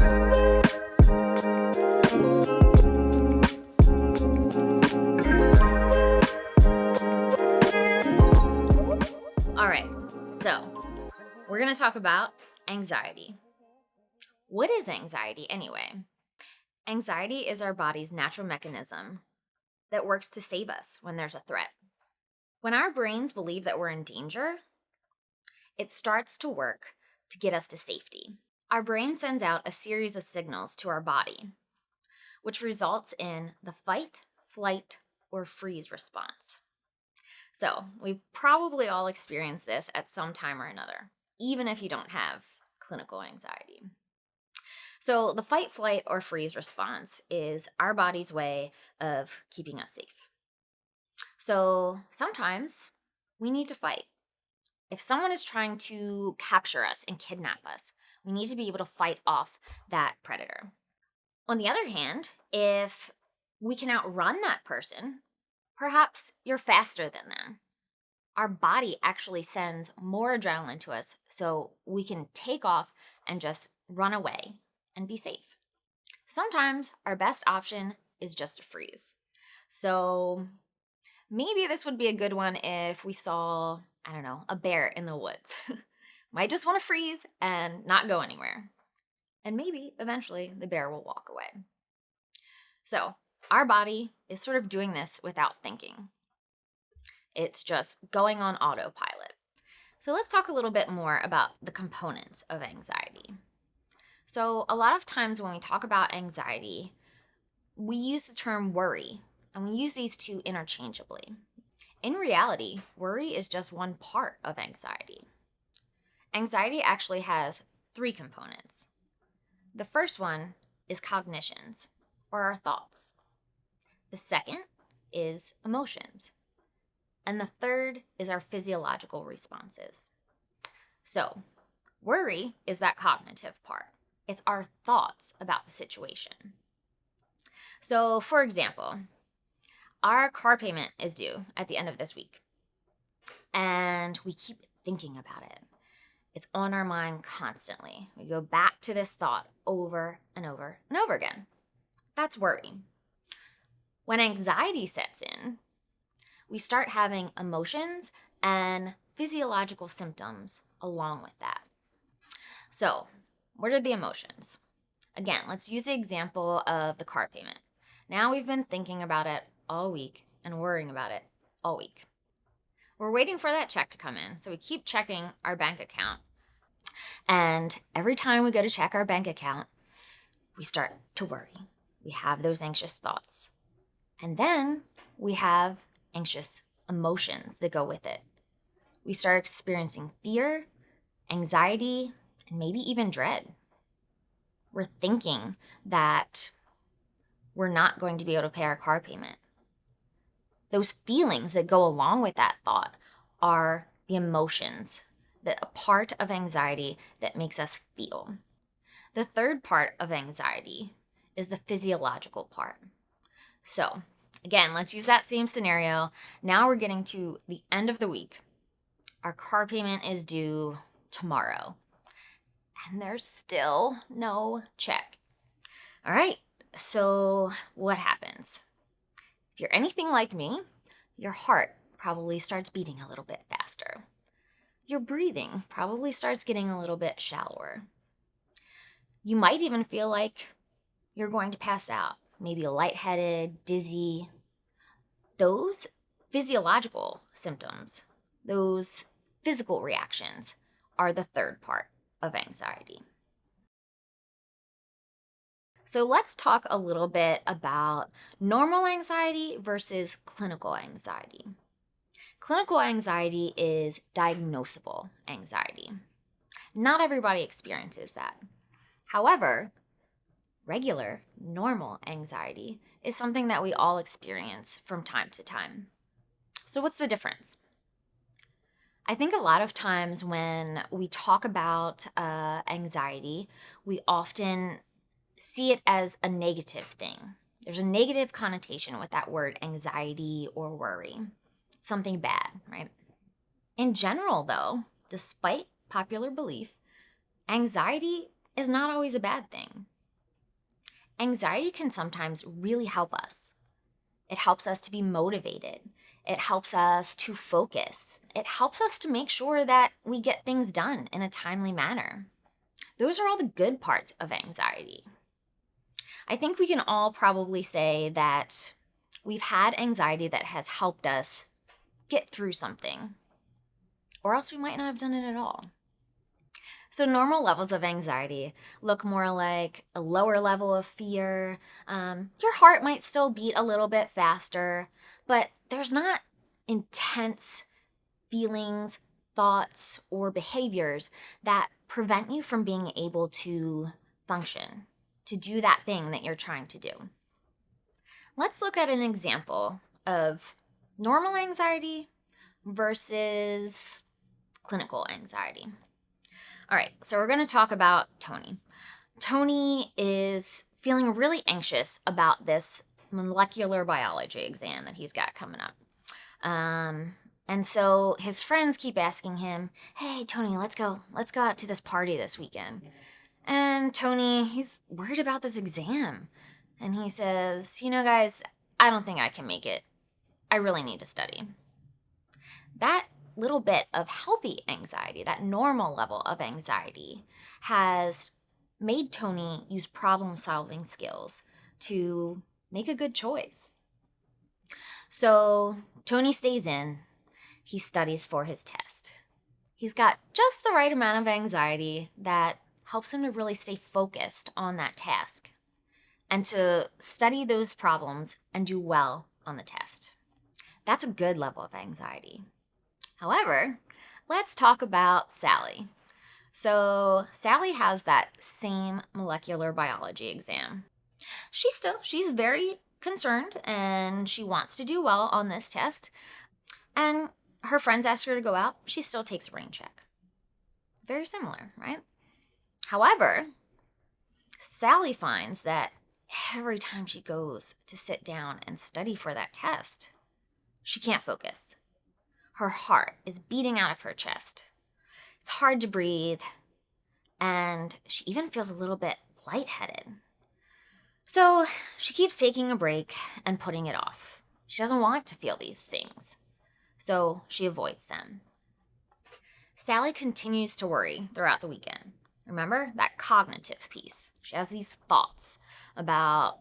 All right, so we're going to talk about anxiety. What is anxiety anyway? Anxiety is our body's natural mechanism that works to save us when there's a threat. When our brains believe that we're in danger, it starts to work to get us to safety. Our brain sends out a series of signals to our body, which results in the fight, flight, or freeze response. So we've probably all experienced this at some time or another, even if you don't have clinical anxiety. So the fight, flight, or freeze response is our body's way of keeping us safe. So sometimes we need to fight. If someone is trying to capture us and kidnap us, we need to be able to fight off that predator. On the other hand, if we can outrun that person, perhaps you're faster than them. Our body actually sends more adrenaline to us so we can take off and just run away and be safe. Sometimes our best option is just to freeze. So maybe this would be a good one if we saw, a bear in the woods. Might just want to freeze and not go anywhere. And maybe eventually the bear will walk away. So our body is sort of doing this without thinking. It's just going on autopilot. So let's talk a little bit more about the components of anxiety. So a lot of times when we talk about anxiety, we use the term worry, and we use these two interchangeably. In reality, worry is just one part of anxiety. Anxiety actually has 3 components. The first one is cognitions, or our thoughts. The second is emotions. And the third is our physiological responses. So, worry is that cognitive part. It's our thoughts about the situation. So, for example, our car payment is due at the end of this week, and we keep thinking about it. It's on our mind constantly. We go back to this thought over and over and over again. That's worry. When anxiety sets in, we start having emotions and physiological symptoms along with that. So, what are the emotions? Again, let's use the example of the car payment. Now we've been thinking about it all week and worrying about it all week. We're waiting for that check to come in, so we keep checking our bank account. And every time we go to check our bank account, we start to worry. We have those anxious thoughts. And then we have anxious emotions that go with it. We start experiencing fear, anxiety, and maybe even dread. We're thinking that we're not going to be able to pay our car payment. Those feelings that go along with that thought are the emotions, that a part of anxiety that makes us feel. The third part of anxiety is the physiological part. So, again, let's use that same scenario. Now we're getting to the end of the week. Our car payment is due tomorrow, and there's still no check. All right, so what happens? If you're anything like me, your heart probably starts beating a little bit faster. Your breathing probably starts getting a little bit shallower. You might even feel like you're going to pass out, maybe lightheaded, dizzy. Those physiological symptoms, those physical reactions, are the third part of anxiety. So let's talk a little bit about normal anxiety versus clinical anxiety. Clinical anxiety is diagnosable anxiety. Not everybody experiences that. However, regular, normal anxiety is something that we all experience from time to time. So what's the difference? I think a lot of times when we talk about anxiety, we often see it as a negative thing. There's a negative connotation with that word anxiety or worry. It's something bad, right? In general, though, despite popular belief, anxiety is not always a bad thing. anxiety can sometimes really help us. It helps us to be motivated. It helps us to focus. It helps us to make sure that we get things done in a timely manner. Those are all the good parts of anxiety. I think we can all probably say that we've had anxiety that has helped us get through something, or else we might not have done it at all. So normal levels of anxiety look more like a lower level of fear. Your heart might still beat a little bit faster, but there's not intense feelings, thoughts, or behaviors that prevent you from being able to function, to do that thing that you're trying to do. Let's look at an example of normal anxiety versus clinical anxiety. All right, so we're going to talk about Tony. Tony is feeling really anxious about this molecular biology exam that he's got coming up. And so his friends keep asking him, hey, Tony, let's go out to this party this weekend. And Tony, he's worried about this exam. And he says, guys, I don't think I can make it. I really need to study. That little bit of healthy anxiety, that normal level of anxiety, has made Tony use problem-solving skills to make a good choice. So Tony stays in. He studies for his test. He's got just the right amount of anxiety that helps him to really stay focused on that task and to study those problems and do well on the test. That's a good level of anxiety. However, let's talk about Sally. So Sally has that same molecular biology exam. She's very concerned and she wants to do well on this test. And her friends ask her to go out. She still takes a rain check. Very similar, right? However, Sally finds that every time she goes to sit down and study for that test, she can't focus. Her heart is beating out of her chest. It's hard to breathe, and she even feels a little bit lightheaded. So she keeps taking a break and putting it off. She doesn't want to feel these things, so she avoids them. Sally continues to worry throughout the weekend. Remember that cognitive piece? She has these thoughts about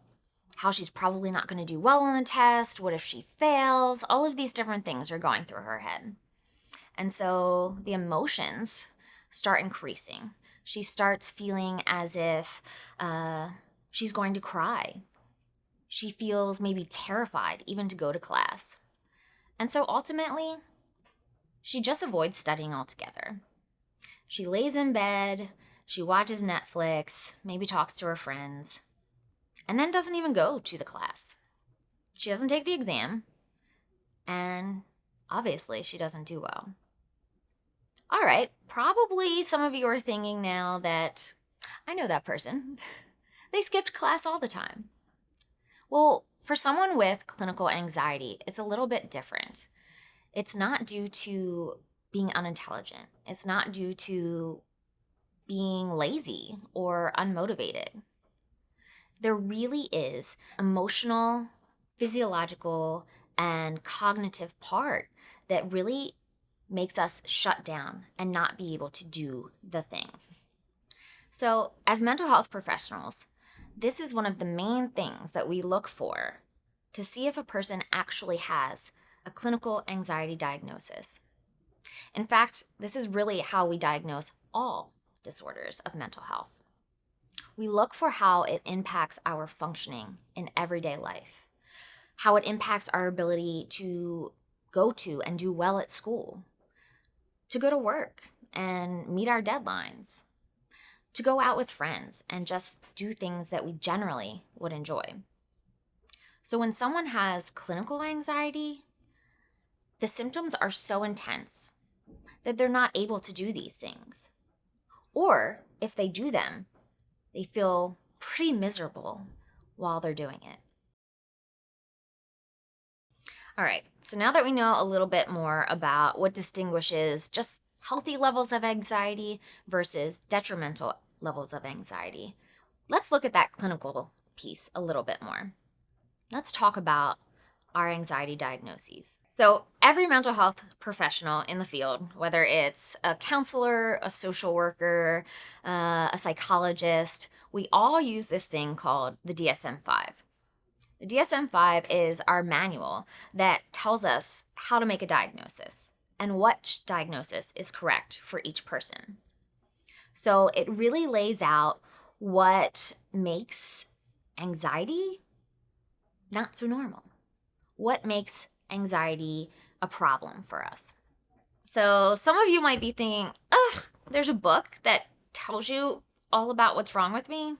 how she's probably not going to do well on the test, what if she fails, all of these different things are going through her head. And so the emotions start increasing. She starts feeling as if she's going to cry. She feels maybe terrified even to go to class. And so ultimately, she just avoids studying altogether. She lays in bed, she watches Netflix, maybe talks to her friends, and then doesn't even go to the class. She doesn't take the exam, and obviously she doesn't do well. All right, probably some of you are thinking now that, I know that person. They skipped class all the time. Well, for someone with clinical anxiety, it's a little bit different. It's not due to being unintelligent. It's not due to being lazy or unmotivated. There really is emotional, physiological, and cognitive part that really makes us shut down and not be able to do the thing. So, as mental health professionals, this is one of the main things that we look for to see if a person actually has a clinical anxiety diagnosis. In fact, this is really how we diagnose all disorders of mental health. We look for how it impacts our functioning in everyday life, how it impacts our ability to go to and do well at school, to go to work and meet our deadlines, to go out with friends and just do things that we generally would enjoy. So when someone has clinical anxiety, the symptoms are so intense that they're not able to do these things. Or if they do them, they feel pretty miserable while they're doing it. All right, so now that we know a little bit more about what distinguishes just healthy levels of anxiety versus detrimental levels of anxiety, let's look at that clinical piece a little bit more. Let's talk about our anxiety diagnoses. So every mental health professional in the field, whether it's a counselor, a social worker, a psychologist, we all use this thing called the DSM-5. The DSM-5 is our manual that tells us how to make a diagnosis and what diagnosis is correct for each person. So it really lays out what makes anxiety not so normal. What makes anxiety a problem for us? So some of you might be thinking, ugh, there's a book that tells you all about what's wrong with me.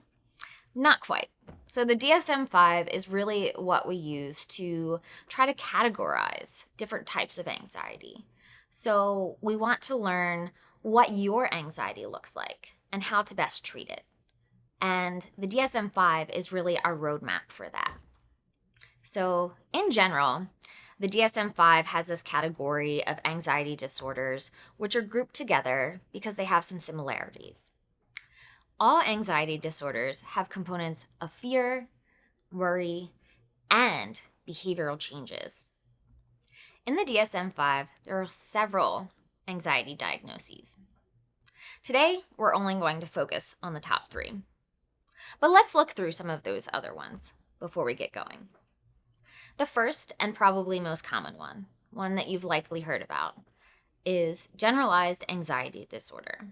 Not quite. So the DSM-5 is really what we use to try to categorize different types of anxiety. So we want to learn what your anxiety looks like and how to best treat it. And the DSM-5 is really our roadmap for that. So in general, the DSM-5 has this category of anxiety disorders, which are grouped together because they have some similarities. All anxiety disorders have components of fear, worry, and behavioral changes. In the DSM-5, there are several anxiety diagnoses. Today, we're only going to focus on the top 3. But let's look through some of those other ones before we get going. The first and probably most common one that you've likely heard about, is generalized anxiety disorder.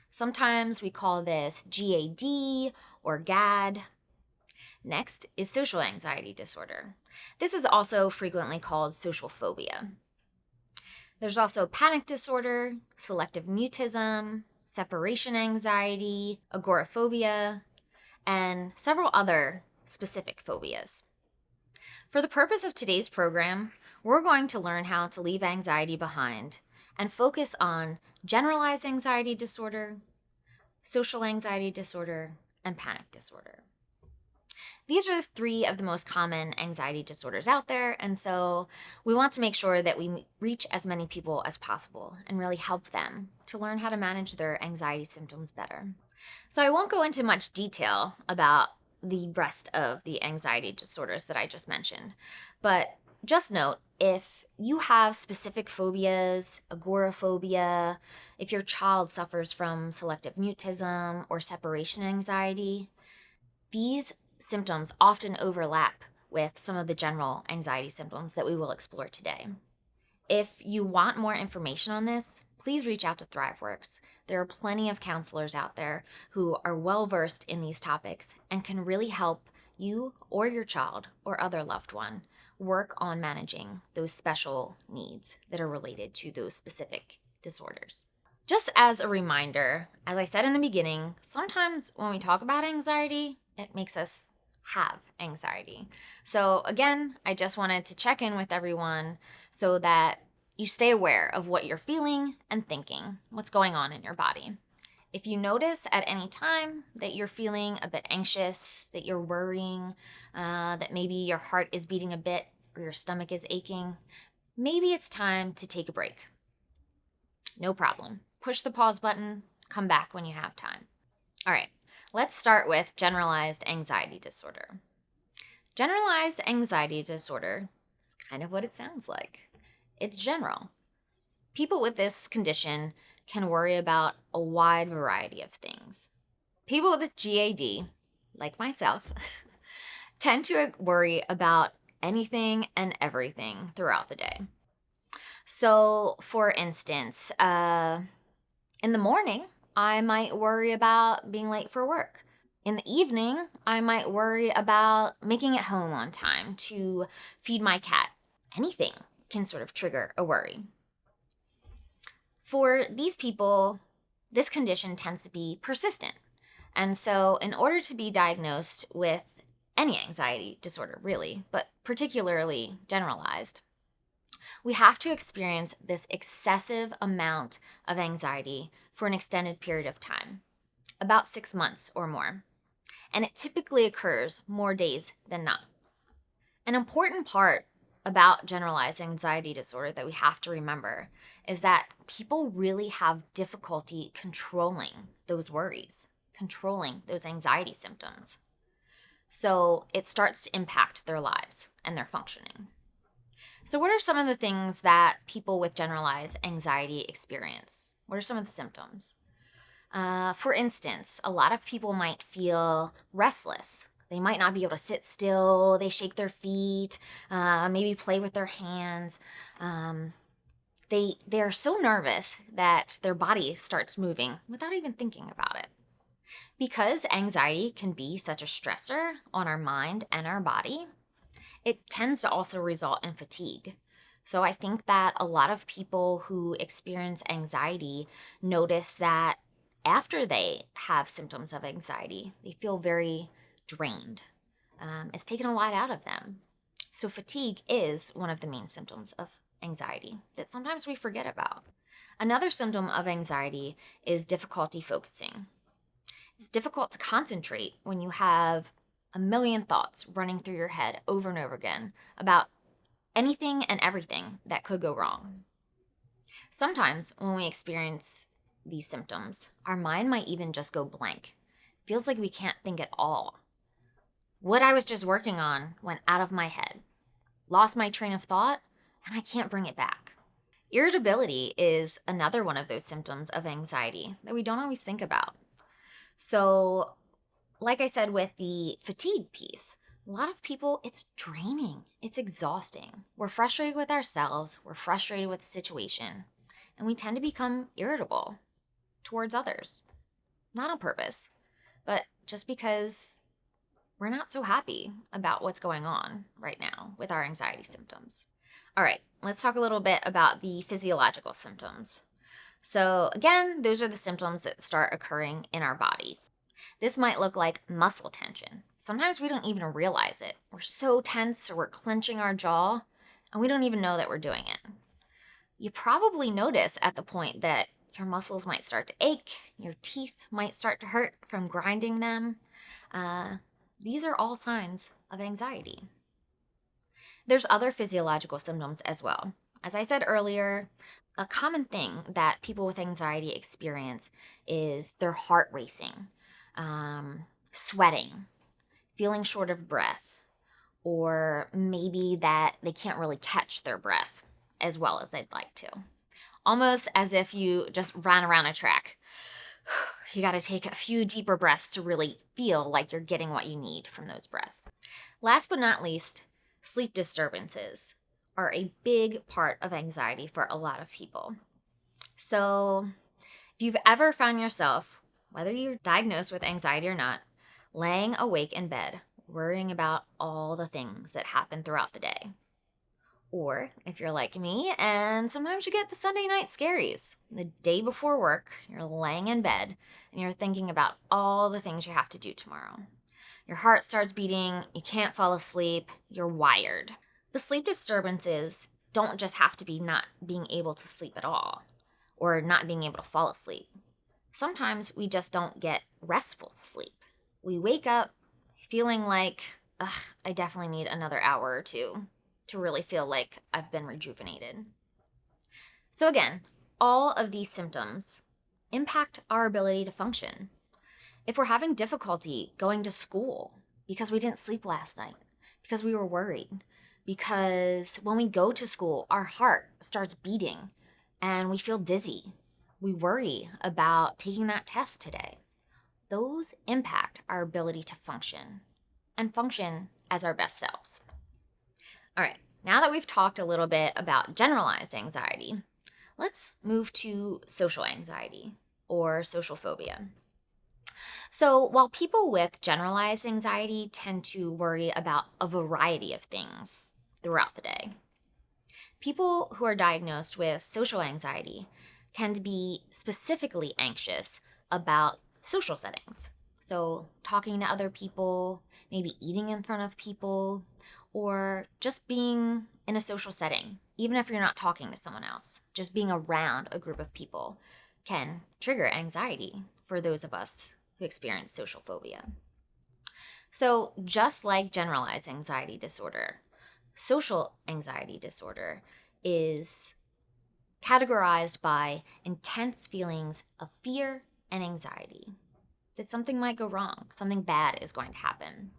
Sometimes we call this GAD or GAD. Next is social anxiety disorder. This is also frequently called social phobia. There's also panic disorder, selective mutism, separation anxiety, agoraphobia, and several other specific phobias. For the purpose of today's program, we're going to learn how to leave anxiety behind and focus on generalized anxiety disorder, social anxiety disorder, and panic disorder. These are 3 of the most common anxiety disorders out there, and so we want to make sure that we reach as many people as possible and really help them to learn how to manage their anxiety symptoms better. So I won't go into much detail about the rest of the anxiety disorders that I just mentioned, but just note, if you have specific phobias, agoraphobia, if your child suffers from selective mutism or separation anxiety, these symptoms often overlap with some of the general anxiety symptoms that we will explore today. If you want more information on this, please reach out to Thriveworks. There are plenty of counselors out there who are well-versed in these topics and can really help you or your child or other loved one work on managing those special needs that are related to those specific disorders. Just as a reminder, as I said in the beginning, sometimes when we talk about anxiety, it makes us have anxiety. So again, I just wanted to check in with everyone so that you stay aware of what you're feeling and thinking, what's going on in your body. If you notice at any time that you're feeling a bit anxious, that you're worrying, that maybe your heart is beating a bit or your stomach is aching, maybe it's time to take a break. No problem. Push the pause button, come back when you have time. All right, let's start with generalized anxiety disorder. Generalized anxiety disorder is kind of what it sounds like. It's general. People with this condition can worry about a wide variety of things. People with GAD, like myself, tend to worry about anything and everything throughout the day. So, for instance, in the morning, I might worry about being late for work. In the evening, I might worry about making it home on time to feed my cat. Anything can sort of trigger a worry. For these people, this condition tends to be persistent. And so in order to be diagnosed with any anxiety disorder, really, but particularly generalized, we have to experience this excessive amount of anxiety for an extended period of time, about 6 months or more. And it typically occurs more days than not. An important part about generalized anxiety disorder that we have to remember is that people really have difficulty controlling those worries, controlling those anxiety symptoms. So it starts to impact their lives and their functioning. So what are some of the things that people with generalized anxiety experience? What are some of the symptoms? For instance, a lot of people might feel restless. They might not be able to sit still. They shake their feet, maybe play with their hands. They are so nervous that their body starts moving without even thinking about it. Because anxiety can be such a stressor on our mind and our body, it tends to also result in fatigue. So I think that a lot of people who experience anxiety notice that after they have symptoms of anxiety, they feel very drained. It's taken a lot out of them. So fatigue is one of the main symptoms of anxiety that sometimes we forget about. Another symptom of anxiety is difficulty focusing. It's difficult to concentrate when you have a million thoughts running through your head over and over again about anything and everything that could go wrong. Sometimes when we experience these symptoms, our mind might even just go blank. It feels like we can't think at all. What I was just working on went out of my head, lost my train of thought, and I can't bring it back. Irritability is another one of those symptoms of anxiety that we don't always think about. So, like I said with the fatigue piece, a lot of people, it's draining. It's exhausting. We're frustrated with ourselves. We're frustrated with the situation. And we tend to become irritable towards others. Not on purpose, but just because we're not so happy about what's going on right now with our anxiety symptoms. All right, let's talk a little bit about the physiological symptoms. So again, those are the symptoms that start occurring in our bodies. This might look like muscle tension. Sometimes we don't even realize it. We're so tense or we're clenching our jaw and we don't even know that we're doing it. You probably notice at the point that your muscles might start to ache, your teeth might start to hurt from grinding them. These are all signs of anxiety. There's other physiological symptoms as well. As I said earlier, a common thing that people with anxiety experience is their heart racing, sweating, feeling short of breath, or maybe that they can't really catch their breath as well as they'd like to. Almost as if you just ran around a track. You got to take a few deeper breaths to really feel like you're getting what you need from those breaths. Last but not least, sleep disturbances are a big part of anxiety for a lot of people. So if you've ever found yourself, whether you're diagnosed with anxiety or not, laying awake in bed, worrying about all the things that happen throughout the day. Or if you're like me, and sometimes you get the Sunday night scaries. The day before work, you're laying in bed and you're thinking about all the things you have to do tomorrow. Your heart starts beating, you can't fall asleep, you're wired. The sleep disturbances don't just have to be not being able to sleep at all or not being able to fall asleep. Sometimes we just don't get restful sleep. We wake up feeling like, I definitely need another hour or two to really feel like I've been rejuvenated. So again, all of these symptoms impact our ability to function. If we're having difficulty going to school because we didn't sleep last night, because we were worried, because when we go to school, our heart starts beating and we feel dizzy, we worry about taking that test today, those impact our ability to function and function as our best selves. All right, now that we've talked a little bit about generalized anxiety, let's move to social anxiety or social phobia. So while people with generalized anxiety tend to worry about a variety of things throughout the day, people who are diagnosed with social anxiety tend to be specifically anxious about social settings. So talking to other people, maybe eating in front of people, or just being in a social setting, even if you're not talking to someone else, just being around a group of people can trigger anxiety for those of us who experience social phobia. So just like generalized anxiety disorder, social anxiety disorder is categorized by intense feelings of fear and anxiety that something might go wrong, something bad is going to happen.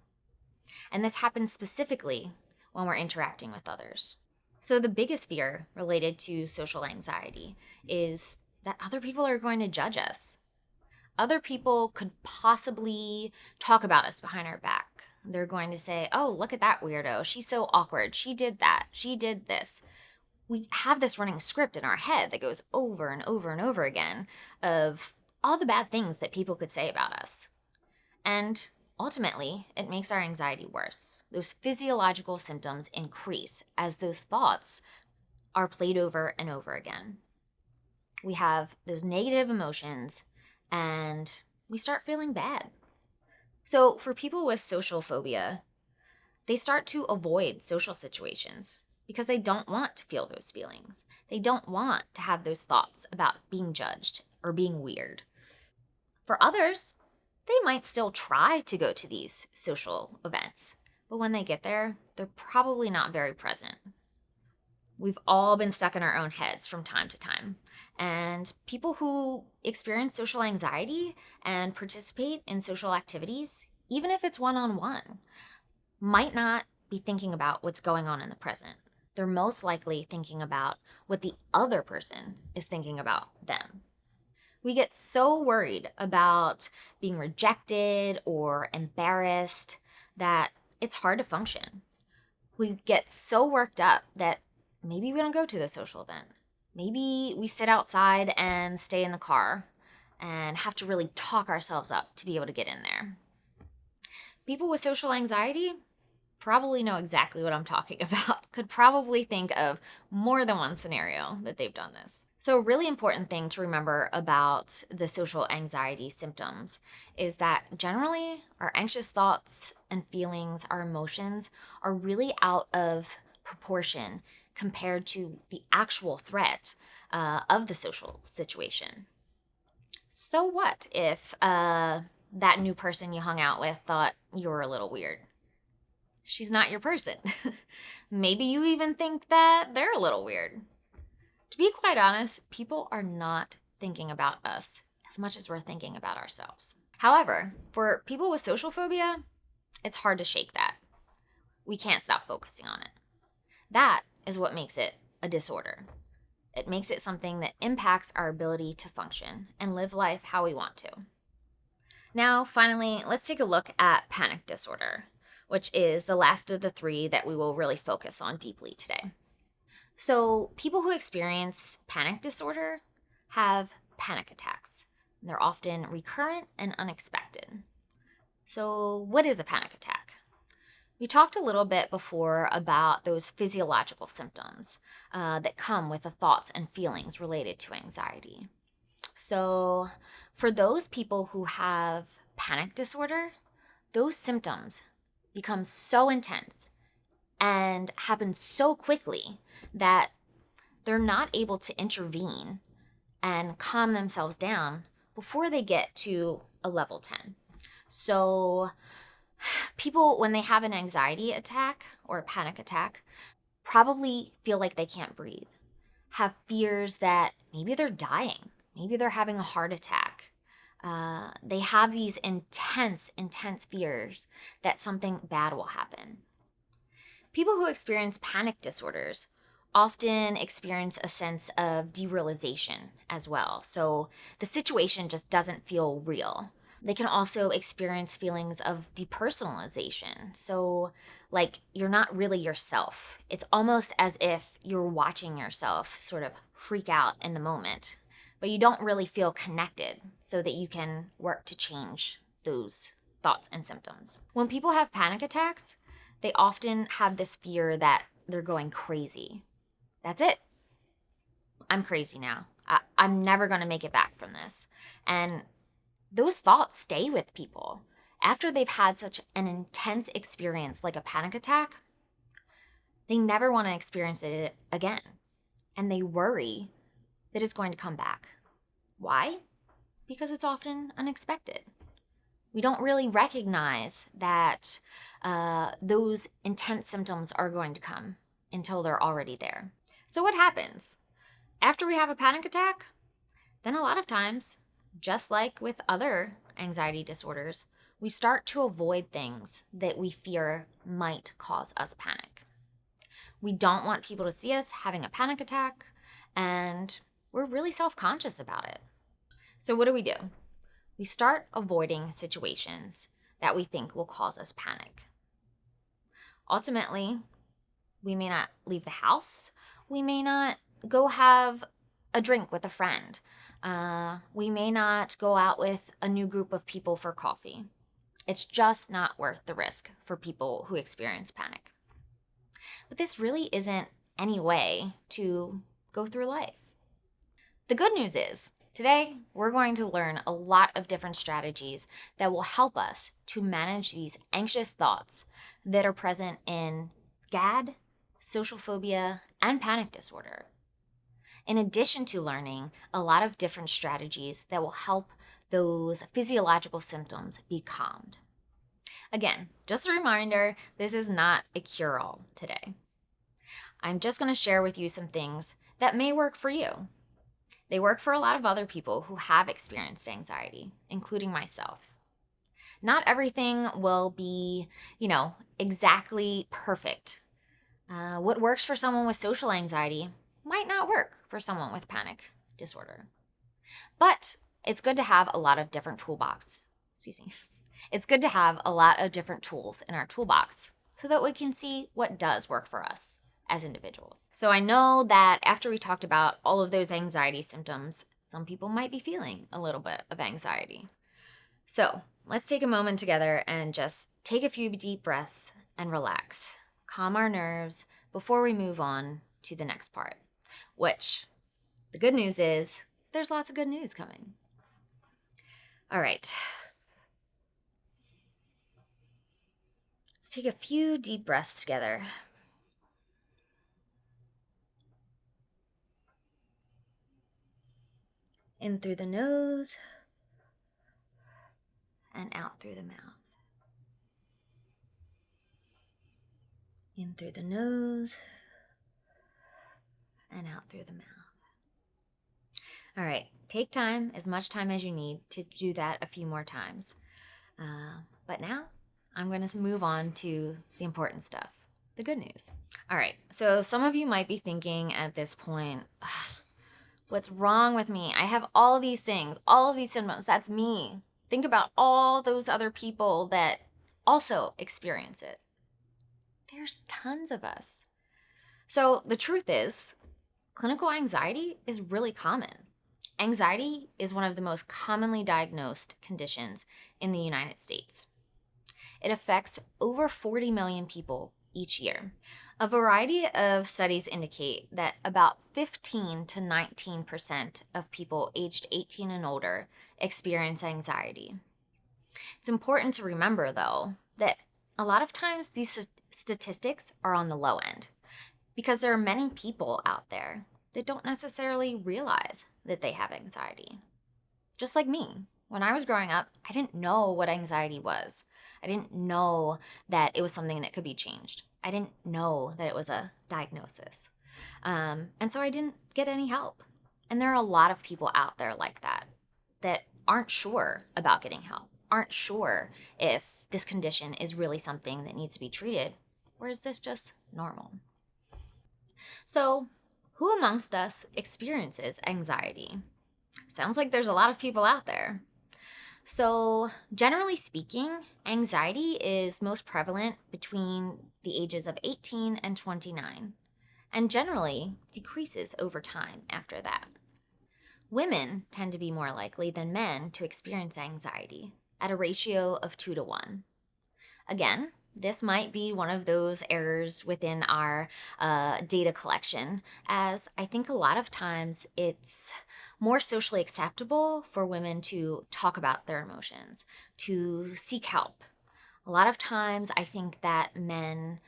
And this happens specifically when we're interacting with others. So the biggest fear related to social anxiety is that other people are going to judge us. Other people could possibly talk about us behind our back. They're going to say, oh, look at that weirdo. She's so awkward. She did that. She did this. We have this running script in our head that goes over and over and over again of all the bad things that people could say about us. And ultimately, it makes our anxiety worse. Those physiological symptoms increase as those thoughts are played over and over again. We have those negative emotions and we start feeling bad. So for people with social phobia, they start to avoid social situations because they don't want to feel those feelings. They don't want to have those thoughts about being judged or being weird. For others, they might still try to go to these social events, but when they get there, they're probably not very present. We've all been stuck in our own heads from time to time, and people who experience social anxiety and participate in social activities, even if it's one-on-one, might not be thinking about what's going on in the present. They're most likely thinking about what the other person is thinking about them. We get so worried about being rejected or embarrassed that it's hard to function. We get so worked up that maybe we don't go to the social event. Maybe we sit outside and stay in the car and have to really talk ourselves up to be able to get in there. People with social anxiety probably know exactly what I'm talking about, could probably think of more than one scenario that they've done this. So a really important thing to remember about the social anxiety symptoms is that generally our anxious thoughts and feelings, our emotions are really out of proportion compared to the actual threat of the social situation. So what if that new person you hung out with thought you were a little weird? She's not your person. Maybe you even think that they're a little weird. To be quite honest, people are not thinking about us as much as we're thinking about ourselves. However, for people with social phobia, it's hard to shake that. We can't stop focusing on it. That is what makes it a disorder. It makes it something that impacts our ability to function and live life how we want to. Now, finally, let's take a look at panic disorder, which is the last of the three that we will really focus on deeply today. So people who experience panic disorder have panic attacks. They're often recurrent and unexpected. So what is a panic attack? We talked a little bit before about those physiological symptoms that come with the thoughts and feelings related to anxiety. So for those people who have panic disorder, those symptoms become so intense and happen so quickly that they're not able to intervene and calm themselves down before they get to a level 10. So people, when they have an anxiety attack or a panic attack, probably feel like they can't breathe, have fears that maybe they're dying, maybe they're having a heart attack. They have these intense fears that something bad will happen. People who experience panic disorders often experience a sense of derealization as well. So the situation just doesn't feel real. They can also experience feelings of depersonalization. So like you're not really yourself. It's almost as if you're watching yourself sort of freak out in the moment, but you don't really feel connected so that you can work to change those thoughts and symptoms. When people have panic attacks, they often have this fear that they're going crazy. That's it. I'm crazy now. I'm never going to make it back from this. And those thoughts stay with people. After they've had such an intense experience like a panic attack, they never want to experience it again. And they worry that it's going to come back. Why? Because it's often unexpected. We don't really recognize that those intense symptoms are going to come until they're already there. So what happens? After we have a panic attack, then a lot of times, just like with other anxiety disorders, we start to avoid things that we fear might cause us panic. We don't want people to see us having a panic attack, and we're really self-conscious about it. So what do? We start avoiding situations that we think will cause us panic. Ultimately, we may not leave the house. We may not go have a drink with a friend. We may not go out with a new group of people for coffee. It's just not worth the risk for people who experience panic. But this really isn't any way to go through life. The good news is, today we're going to learn a lot of different strategies that will help us to manage these anxious thoughts that are present in GAD, social phobia, and panic disorder. In addition to learning a lot of different strategies that will help those physiological symptoms be calmed. Again, just a reminder, this is not a cure-all today. I'm just going to share with you some things that may work for you. They work for a lot of other people who have experienced anxiety, including myself. Not everything will be, exactly perfect. What works for someone with social anxiety might not work for someone with panic disorder. But it's good to have a lot of different It's good to have a lot of different tools in our toolbox so that we can see what does work for us as individuals. So I know that after we talked about all of those anxiety symptoms, some people might be feeling a little bit of anxiety. So let's take a moment together and just take a few deep breaths and relax. Calm our nerves before we move on to the next part, which the good news is there's lots of good news coming. All right. Let's take a few deep breaths together. In through the nose and out through the mouth. In through the nose and out through the mouth. All right, take time, as much time as you need to do that a few more times. But now I'm going to move on to the important stuff, the good news. All right, so some of you might be thinking at this point, what's wrong with me? I have all these things, all of these symptoms. That's me. Think about all those other people that also experience it. There's tons of us. So the truth is, clinical anxiety is really common. Anxiety is one of the most commonly diagnosed conditions in the United States. It affects over 40 million people each year. A variety of studies indicate that about 15 to 19% of people aged 18 and older experience anxiety. It's important to remember, though, that a lot of times these statistics are on the low end because there are many people out there that don't necessarily realize that they have anxiety. Just like me. When I was growing up, I didn't know what anxiety was. I didn't know that it was something that could be changed. I didn't know that it was a diagnosis. And so I didn't get any help. And there are a lot of people out there like that aren't sure about getting help, aren't sure if this condition is really something that needs to be treated, or is this just normal? So, who amongst us experiences anxiety? Sounds like there's a lot of people out there. So, generally speaking, anxiety is most prevalent between the ages of 18 and 29, and generally decreases over time after that. Women tend to be more likely than men to experience anxiety at a ratio of 2 to 1. Again, this might be one of those errors within our data collection, as I think a lot of times it's more socially acceptable for women to talk about their emotions, to seek help. A lot of times I think that men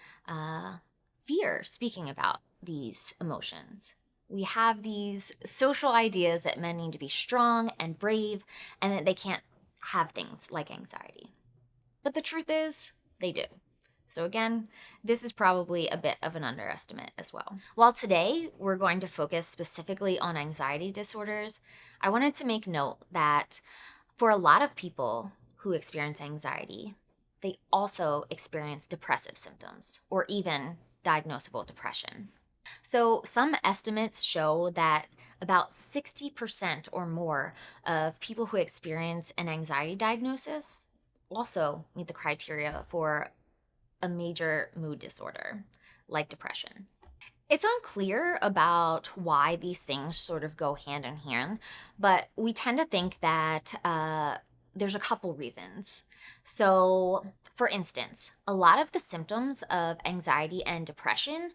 fear speaking about these emotions. We have these social ideas that men need to be strong and brave and that they can't have things like anxiety. But the truth is, they do. So again, this is probably a bit of an underestimate as well. While today we're going to focus specifically on anxiety disorders, I wanted to make note that for a lot of people who experience anxiety, they also experience depressive symptoms or even diagnosable depression. So some estimates show that about 60% or more of people who experience an anxiety diagnosis also meet the criteria for a major mood disorder like depression. It's unclear about why these things sort of go hand in hand, but we tend to think that there's a couple reasons. So, for instance, a lot of the symptoms of anxiety and depression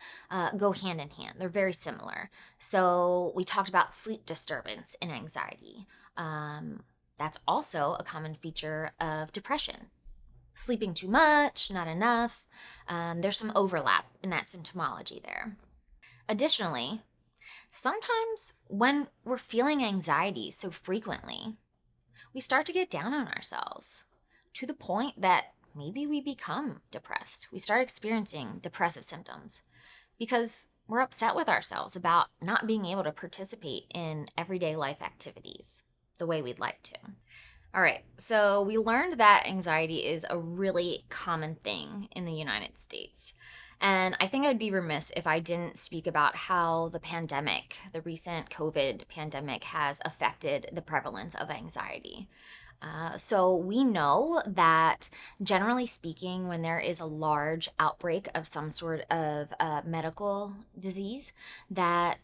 go hand in hand. They're very similar. So, we talked about sleep disturbance in anxiety. That's also a common feature of depression. Sleeping too much, not enough. There's some overlap in that symptomology there. Additionally, sometimes when we're feeling anxiety so frequently, we start to get down on ourselves to the point that maybe we become depressed. We start experiencing depressive symptoms because we're upset with ourselves about not being able to participate in everyday life activities the way we'd like to. All right, so we learned that anxiety is a really common thing in the United States. And I think I'd be remiss if I didn't speak about how the pandemic, the recent COVID pandemic, has affected the prevalence of anxiety. So we know that generally speaking, when there is a large outbreak of some sort of medical disease, that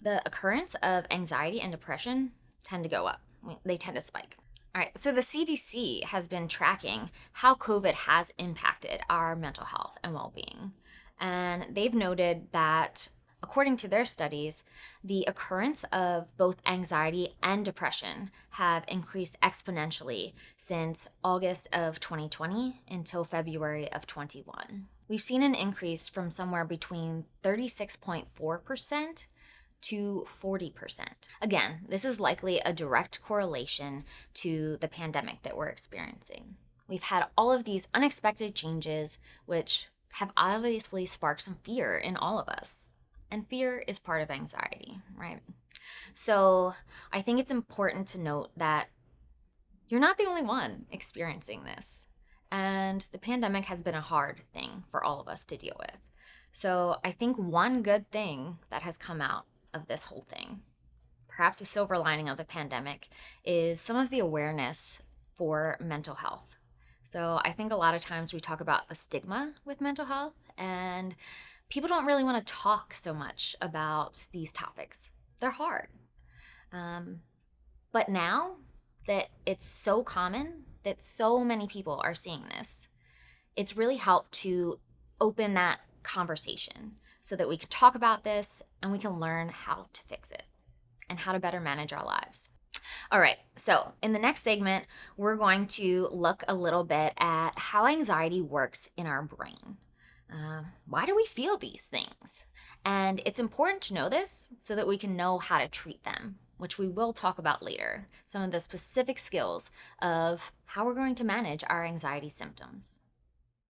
the occurrence of anxiety and depression tend to go up. They tend to spike. All right, so the CDC has been tracking how COVID has impacted our mental health and well-being. And they've noted that, according to their studies, the occurrence of both anxiety and depression have increased exponentially since August of 2020 until February of 21. We've seen an increase from somewhere between 36.4% to 40%. Again, this is likely a direct correlation to the pandemic that we're experiencing. We've had all of these unexpected changes, which have obviously sparked some fear in all of us. And fear is part of anxiety, right? So I think it's important to note that you're not the only one experiencing this. And the pandemic has been a hard thing for all of us to deal with. So I think one good thing that has come out of this whole thing, perhaps the silver lining of the pandemic, is some of the awareness for mental health. So I think a lot of times we talk about the stigma with mental health, and people don't really want to talk so much about these topics. They're hard. But now that it's so common, that so many people are seeing this, it's really helped to open that conversation so that we can talk about this and we can learn how to fix it and how to better manage our lives. All right, so in the next segment, we're going to look a little bit at how anxiety works in our brain. Why do we feel these things? And it's important to know this so that we can know how to treat them, which we will talk about later. Some of the specific skills of how we're going to manage our anxiety symptoms.